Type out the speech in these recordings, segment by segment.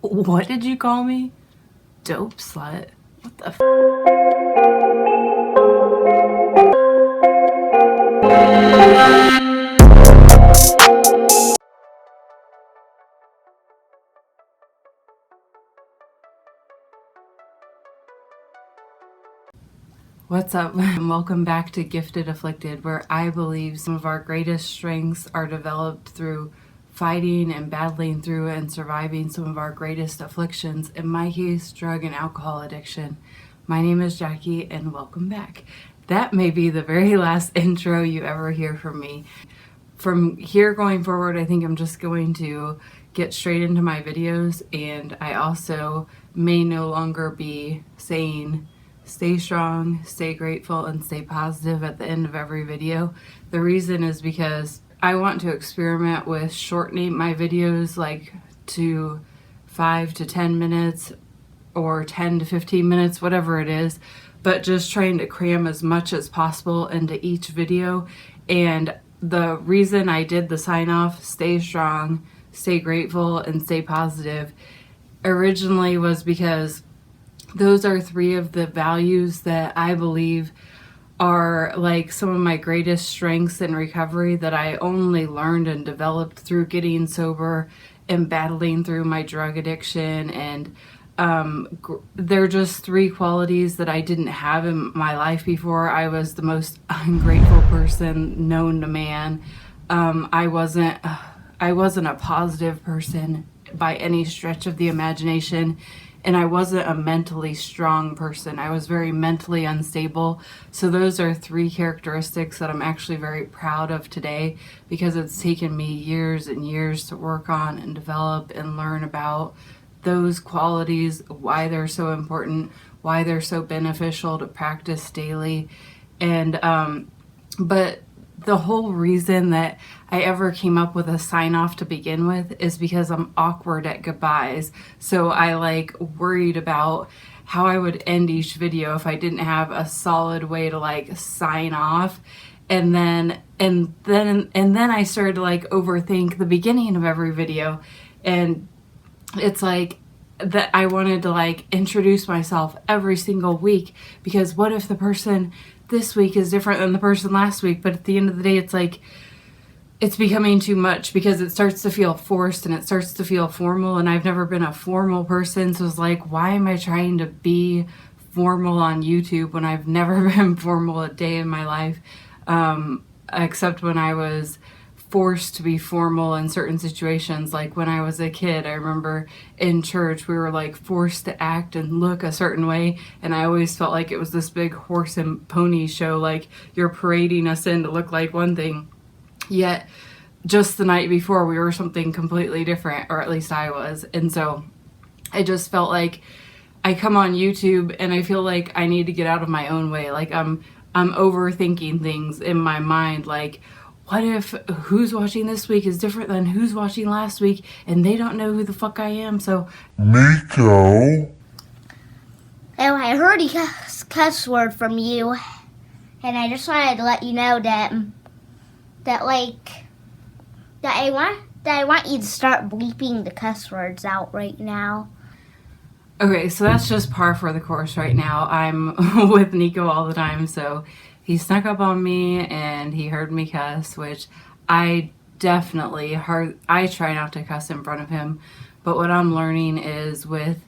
What did you call me? Dope slut? What the f? What's up? Welcome back to Gifted Afflicted, where I believe some of our greatest strengths are developed through fighting and battling through and surviving some of our greatest afflictions, in my case, drug and alcohol addiction. My name is Jackie, and welcome back. That may be the very last intro you ever hear from me. From here going forward, I think I'm just going to get straight into my videos, and I also may no longer be saying stay strong, stay grateful, and stay positive at the end of every video. The reason is because I want to experiment with shortening my videos like to 5 to 10 minutes or 10 to 15 minutes, whatever it is, but just trying to cram as much as possible into each video. And the reason I did the sign off, stay strong, stay grateful, and stay positive, originally was because those are three of the values that I believe are like some of my greatest strengths in recovery that I only learned and developed through getting sober and battling through my drug addiction. And they're just three qualities that I didn't have in my life before. I was the most ungrateful person known to man. I wasn't a positive person by any stretch of the imagination. And I wasn't a mentally strong person. I was very mentally unstable. So those are three characteristics that I'm actually very proud of today, because it's taken me years and years to work on and develop and learn about those qualities, why they're so important, why they're so beneficial to practice daily. And but the whole reason that I ever came up with a sign off to begin with is because I'm awkward at goodbyes. So I worried about how I would end each video if I didn't have a solid way to sign off. And then I started to overthink the beginning of every video. And it's like that I wanted to introduce myself every single week, because what if the person this week is different than the person last week? But at the end of the day, it's becoming too much, because it starts to feel forced and it starts to feel formal, and I've never been a formal person. So it's like, why am I trying to be formal on YouTube when I've never been formal a day in my life, except when I was forced to be formal in certain situations. Like when I was a kid, I remember in church we were forced to act and look a certain way, and I always felt like it was this big horse and pony show, like you're parading us in to look like one thing, yet just the night before we were something completely different, or at least I was. And so I just felt like I come on YouTube and I feel like I need to get out of my own way. I'm overthinking things in my mind, like, what if who's watching this week is different than who's watching last week, and they don't know who the fuck I am? So Nico. Oh, I heard a cuss word from you, and I just wanted to let you know that I want you to start bleeping the cuss words out right now. Okay, so that's just par for the course right now. I'm with Nico all the time, so he snuck up on me and he heard me cuss, which I try not to cuss in front of him. But what I'm learning is with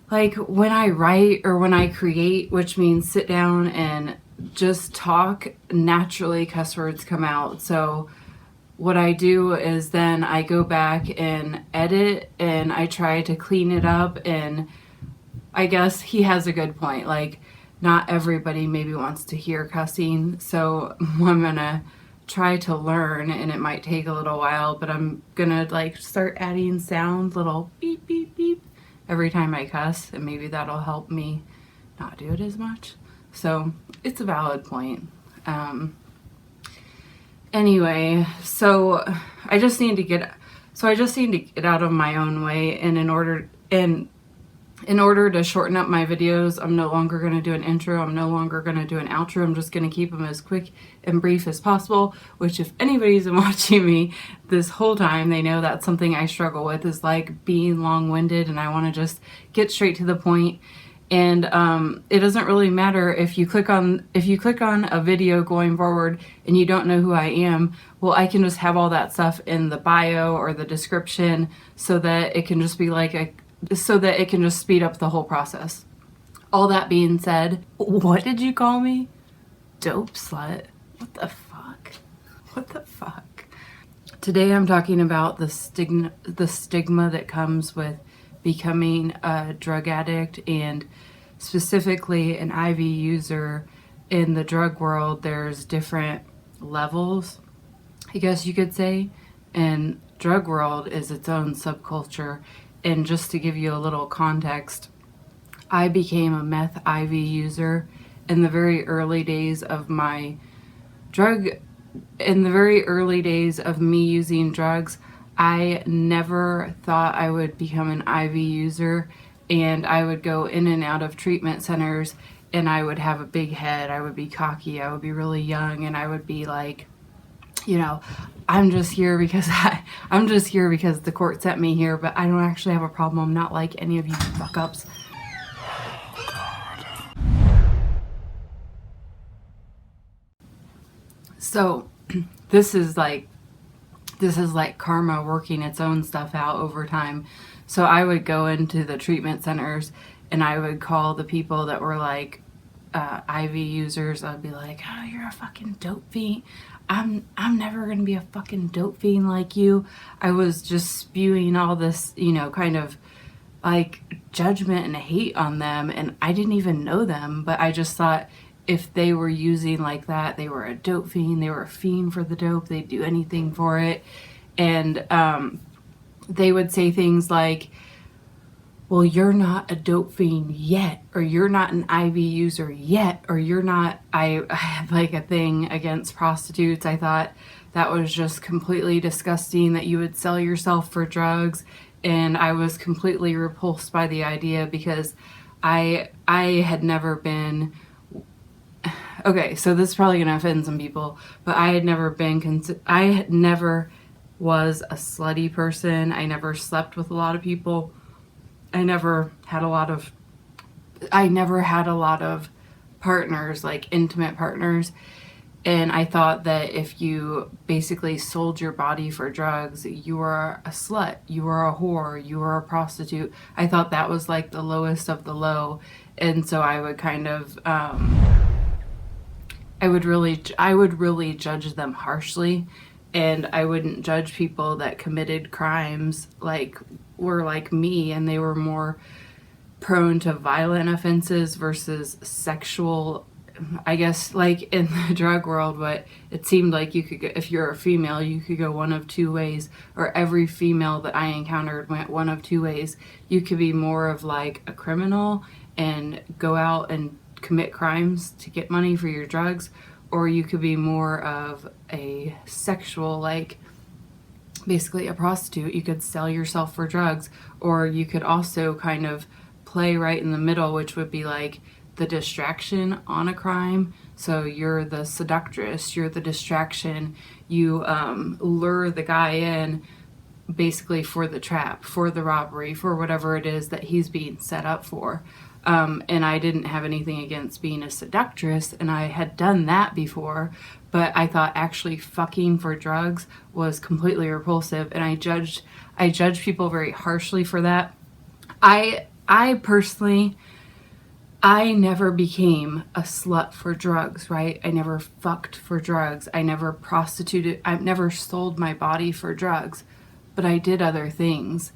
when I write or when I create, which means sit down and just talk, naturally cuss words come out. So what I do is then I go back and edit and I try to clean it up. And I guess he has a good point. Not everybody maybe wants to hear cussing. So I'm gonna try to learn, and it might take a little while, but I'm gonna start adding sounds, little beep, beep, beep, every time I cuss, and maybe that'll help me not do it as much. So it's a valid point. Anyway, so I just need to get out of my own way, and in order to shorten up my videos, I'm no longer going to do an intro. I'm no longer going to do an outro. I'm just going to keep them as quick and brief as possible, which if anybody's been watching me this whole time, they know that's something I struggle with, is like being long-winded, and I want to just get straight to the point. And it doesn't really matter if you click on a video going forward and you don't know who I am. Well, I can just have all that stuff in the bio or the description so that it can just be like so that it can just speed up the whole process. All that being said, what did you call me? Dope slut? What the fuck? What the fuck? Today I'm talking about the stigma that comes with becoming a drug addict, and specifically an IV user. In the drug world, there's different levels, I guess you could say, and drug world is its own subculture. And just to give you a little context, I became a meth IV user in the very early days of me using drugs. I never thought I would become an IV user, and I would go in and out of treatment centers, and I would have a big head. I would be cocky. I would be really young, and I would be like, you know, I'm just here because the court sent me here, but I don't actually have a problem. I'm not like any of you fuck ups. So this is like karma working its own stuff out over time. So I would go into the treatment centers and I would call the people that were like IV users. I'd be like, oh, you're a fucking dope fiend. I'm never gonna be a fucking dope fiend like you. I was just spewing all this, you know, kind of like judgment and hate on them, and I didn't even know them, but I just thought if they were using like that, they were a dope fiend. They were a fiend for the dope. They'd do anything for it. And they would say things like, well, you're not a dope fiend yet, or you're not an IV user yet, or you're not. I had like a thing against prostitutes. I thought that was just completely disgusting that you would sell yourself for drugs. And I was completely repulsed by the idea because I had never been, okay, so this is probably going to offend some people, but I had never was a slutty person. I never slept with a lot of people. I never had a lot of partners, like intimate partners. And I thought that if you basically sold your body for drugs, you were a slut, you were a whore, you were a prostitute. I thought that was like the lowest of the low. And so I would kind of, I would really judge them harshly. And I wouldn't judge people that committed crimes like were like me, and they were more prone to violent offenses versus sexual. I guess like in the drug world, what it seemed like you could go, if you're a female, you could go one of two ways, or every female that I encountered went one of two ways. You could be more of like a criminal and go out and commit crimes to get money for your drugs, or you could be more of a sexual, like basically a prostitute. You could sell yourself for drugs, or you could also kind of play right in the middle, which would be like the distraction on a crime. So you're the seductress, you're the distraction, you lure the guy in basically for the trap, for the robbery, for whatever it is that he's being set up for. And I didn't have anything against being a seductress, and I had done that before, but I thought actually fucking for drugs was completely repulsive, and I judged people very harshly for that. I personally, I never became a slut for drugs, right? I never fucked for drugs. I never prostituted. I've never sold my body for drugs, but I did other things.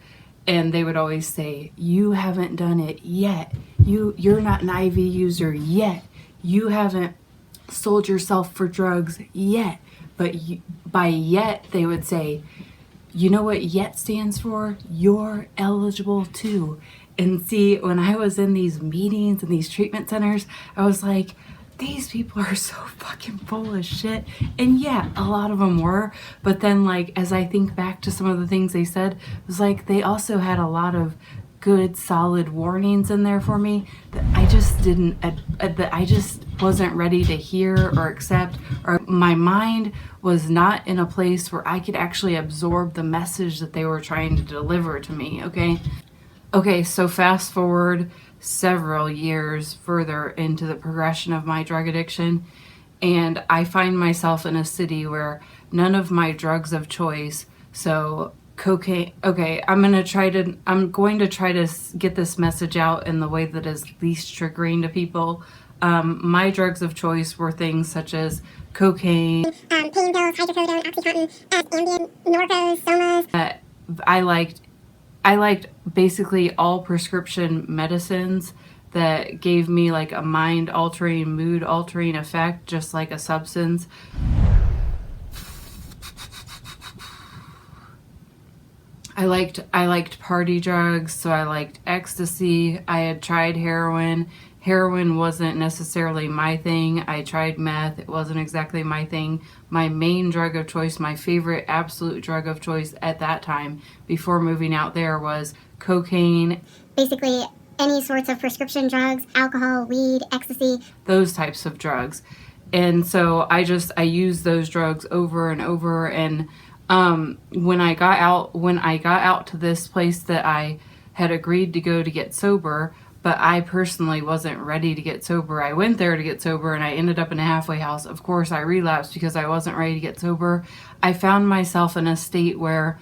And they would always say, you haven't done it yet. You're not an IV user yet. You haven't sold yourself for drugs yet. But by yet, they would say, you know what yet stands for? You're eligible too. And see, when I was in these meetings and these treatment centers, I was like, these people are so fucking full of shit. And yeah, a lot of them were. But then, like, as I think back to some of the things they said, it was like they also had a lot of good solid warnings in there for me that I just didn't, that I just wasn't ready to hear or accept, or my mind was not in a place where I could actually absorb the message that they were trying to deliver to me. Okay, so fast forward several years further into the progression of my drug addiction, and I find myself in a city where none of my drugs of choice, so cocaine, okay, I'm going to try to get this message out in the way that is least triggering to people. My drugs of choice were things such as cocaine, pain pills, hydrocodone, Oxycontin, Ambien, Norcos, Somas. I liked basically all prescription medicines that gave me like a mind-altering, mood-altering effect, just like a substance. I liked party drugs, so I liked ecstasy. I had tried heroin. Heroin wasn't necessarily my thing. I tried meth. It wasn't exactly my thing. My main drug of choice, my favorite absolute drug of choice at that time, before moving out there, was cocaine. Basically, any sorts of prescription drugs, alcohol, weed, ecstasy. Those types of drugs. And so I used those drugs over and over. And when I got out to this place that I had agreed to go to get sober, but I personally wasn't ready to get sober. I went there to get sober and I ended up in a halfway house. Of course, I relapsed because I wasn't ready to get sober. I found myself in a state where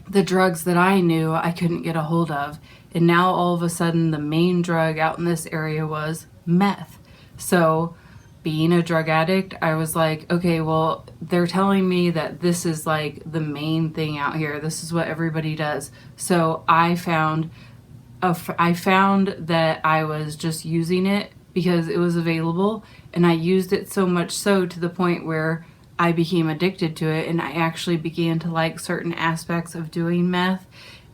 the drugs that I knew I couldn't get a hold of. And now all of a sudden the main drug out in this area was meth. So being a drug addict, I was like, okay, well, they're telling me that this is like the main thing out here. This is what everybody does. So I found that I was just using it because it was available, and I used it so much so to the point where I became addicted to it, and I actually began to like certain aspects of doing meth.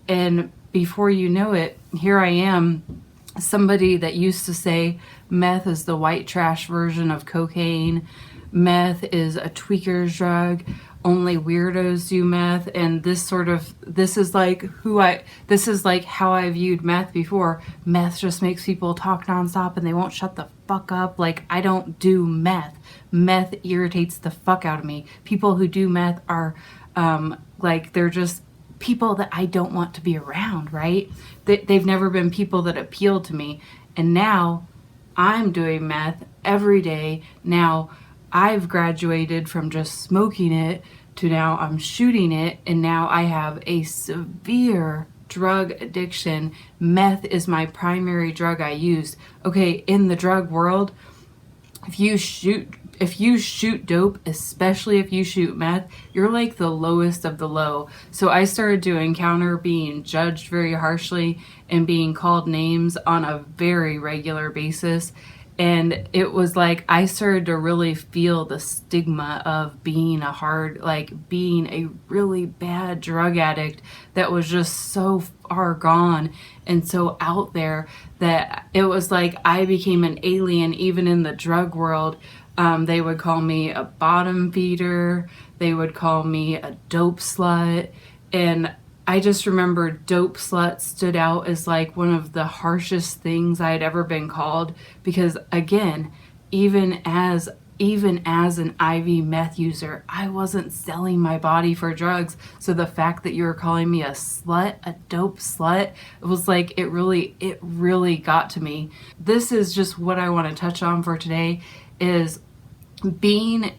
And before you know it, here I am, somebody that used to say meth is the white trash version of cocaine. Meth is a tweaker's drug. Only weirdos do meth. And this is like how I viewed meth before. Meth just makes people talk nonstop and they won't shut the fuck up. Like, I don't do meth. Meth irritates the fuck out of me. People who do meth are they're just people that I don't want to be around, right? They've never been people that appeal to me. And now I'm doing meth every day. Now I've graduated from just smoking it to now I'm shooting it, and now I have a severe drug addiction. Meth is my primary drug I use. Okay, in the drug world, if you shoot dope, especially if you shoot meth, you're like the lowest of the low. So I started to encounter being judged very harshly and being called names on a very regular basis. And it was like I started to really feel the stigma of being being a really bad drug addict that was just so far gone and so out there that it was like I became an alien even in the drug world. They would call me a bottom feeder. They would call me a dope slut. And I just remember dope slut stood out as like one of the harshest things I had ever been called, because again, even as an IV meth user, I wasn't selling my body for drugs. So the fact that you were calling me a slut, a dope slut, it was like it really got to me. This is just what I want to touch on for today, is being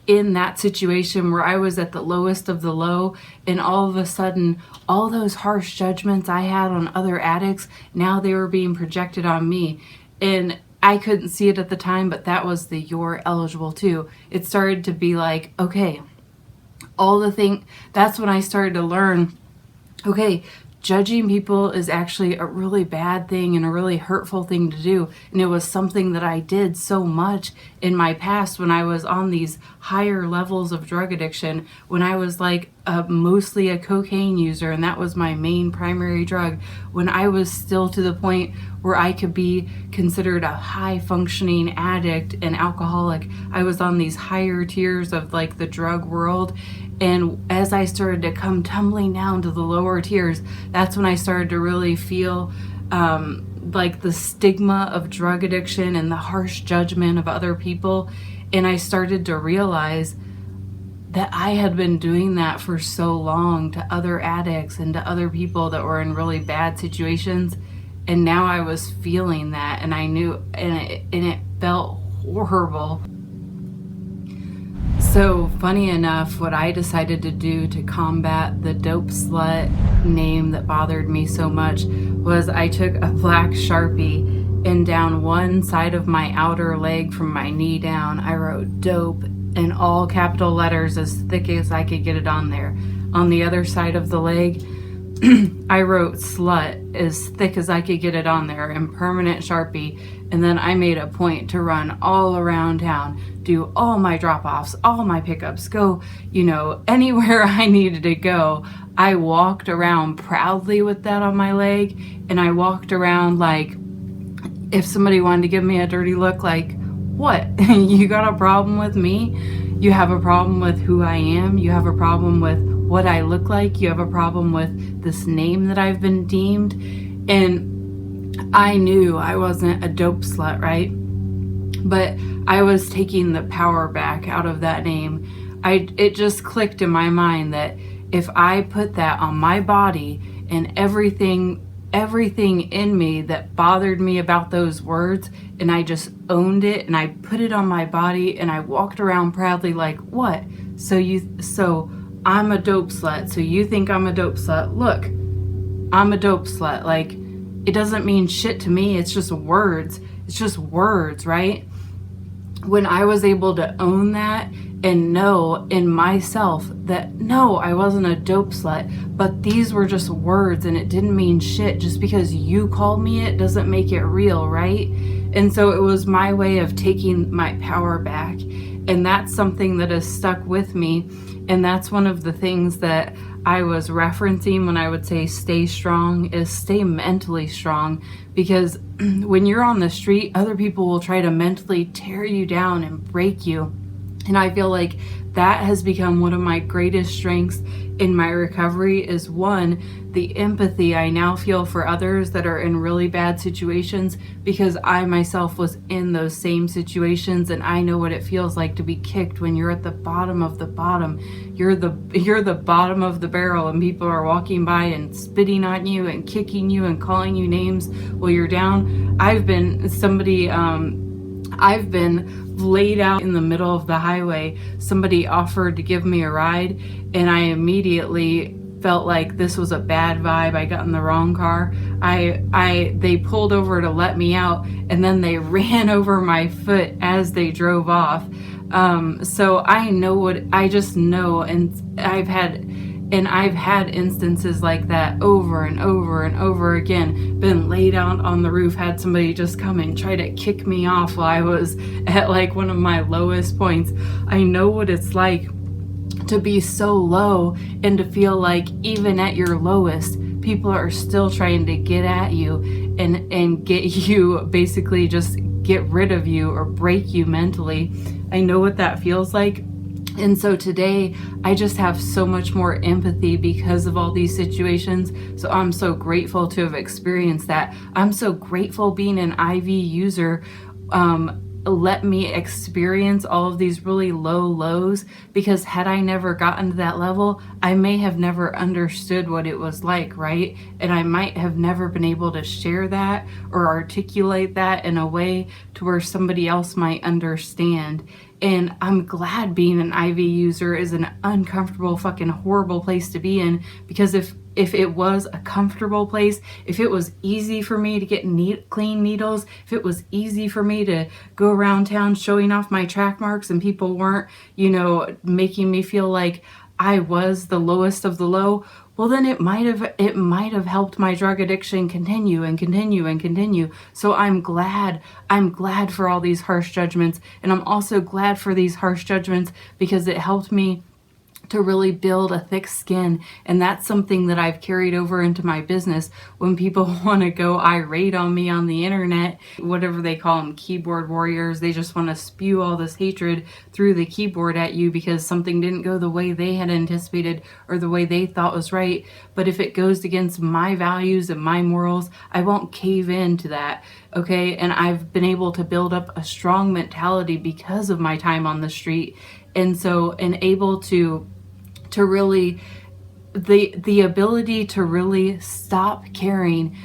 in that situation where I was at the lowest of the low, and all of a sudden all those harsh judgments I had on other addicts, now they were being projected on me. And I couldn't see it at the time, but that was the "you're eligible too." It started to be like, okay, that's when I started to learn, okay, judging people is actually a really bad thing and a really hurtful thing to do. And it was something that I did so much in my past when I was on these higher levels of drug addiction, when I was like mostly a cocaine user, and that was my main primary drug, when I was still to the point where I could be considered a high functioning addict and alcoholic. I was on these higher tiers of like the drug world. And as I started to come tumbling down to the lower tiers, that's when I started to really feel like the stigma of drug addiction and the harsh judgment of other people. And I started to realize that I had been doing that for so long to other addicts and to other people that were in really bad situations. And now I was feeling that, and I knew, and it felt horrible. So funny enough, what I decided to do to combat the dope slut name that bothered me so much was I took a black Sharpie, and down one side of my outer leg from my knee down, I wrote dope in all capital letters as thick as I could get it on there. On the other side of the leg, I wrote slut as thick as I could get it on there in permanent Sharpie. And then I made a point to run all around town, do all my drop-offs, all my pickups, go, anywhere I needed to go. I walked around proudly with that on my leg, and I walked around like, if somebody wanted to give me a dirty look, like, what? You got a problem with me? You have a problem with who I am? You have a problem with what I look like? You have a problem with this name that I've been deemed? And I knew I wasn't a dope slut, right? But I was taking the power back out of that name. It just clicked in my mind that if I put that on my body and everything in me that bothered me about those words, and I just owned it and I put it on my body and I walked around proudly like, what? So I'm a dope slut. So you think I'm a dope slut? Look, I'm a dope slut. Like, it doesn't mean shit to me. It's just words. It's just words, right? When I was able to own that and know in myself that no, I wasn't a dope slut, but these were just words and it didn't mean shit. Just because you called me it doesn't make it real, right? And so it was my way of taking my power back. And that's something that has stuck with me. And that's one of the things that I was referencing when I would say stay strong, is stay mentally strong. Because when you're on the street, other people will try to mentally tear you down and break you. And I feel like that has become one of my greatest strengths in my recovery, is one, the empathy I now feel for others that are in really bad situations, because I myself was in those same situations, and I know what it feels like to be kicked when you're at the bottom of the bottom. You're the bottom of the barrel, and people are walking by and spitting on you and kicking you and calling you names while you're down. I've been laid out in the middle of the highway. Somebody offered to give me a ride, and I immediately felt like this was a bad vibe. I got in the wrong car. They pulled over to let me out, and then they ran over my foot as they drove off. So I just know, and I've had instances like that over and over and over again. Been laid out on the roof, had somebody just come and try to kick me off while I was at like one of my lowest points. I know what it's like to be so low and to feel like even at your lowest, people are still trying to get at you and get you, basically just get rid of you or break you mentally. I know what that feels like. And so today, I just have so much more empathy because of all these situations. So I'm so grateful to have experienced that. I'm so grateful being an IV user let me experience all of these really low lows, because had I never gotten to that level, I may have never understood what it was like, right? And I might have never been able to share that or articulate that in a way to where somebody else might understand. And I'm glad being an IV user is an uncomfortable, fucking horrible place to be in, because if it was a comfortable place, if it was easy for me to get clean needles, if it was easy for me to go around town showing off my track marks and people weren't, making me feel like I was the lowest of the low, well then it might have helped my drug addiction continue and continue and continue. So I'm glad for all these harsh judgments, and I'm also glad for these harsh judgments because it helped me to really build a thick skin. And that's something that I've carried over into my business. When people want to go irate on me on the internet, whatever they call them, keyboard warriors, they just want to spew all this hatred through the keyboard at you because something didn't go the way they had anticipated or the way they thought was right. But if it goes against my values and my morals, I won't cave in to that. Okay. And I've been able to build up a strong mentality because of my time on the street. And so, and able to really, the ability to really stop caring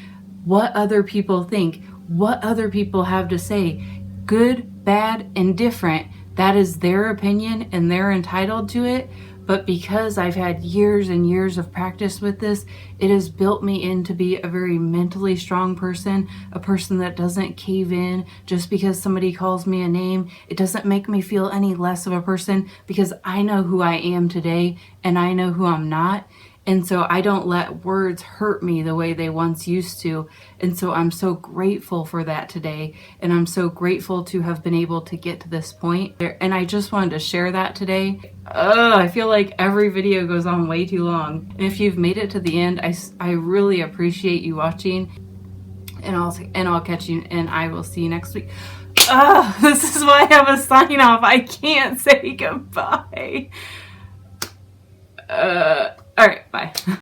what other people think, what other people have to say, good, bad, indifferent. That is their opinion and they're entitled to it. But because I've had years and years of practice with this, it has built me in to be a very mentally strong person, a person that doesn't cave in just because somebody calls me a name. It doesn't make me feel any less of a person because I know who I am today and I know who I'm not. And so I don't let words hurt me the way they once used to. And so I'm so grateful for that today. And I'm so grateful to have been able to get to this point. And I just wanted to share that today. I feel like every video goes on way too long. And if you've made it to the end, I really appreciate you watching. And I'll catch you, and I will see you next week. This is why I have a sign off. I can't say goodbye. All right, bye.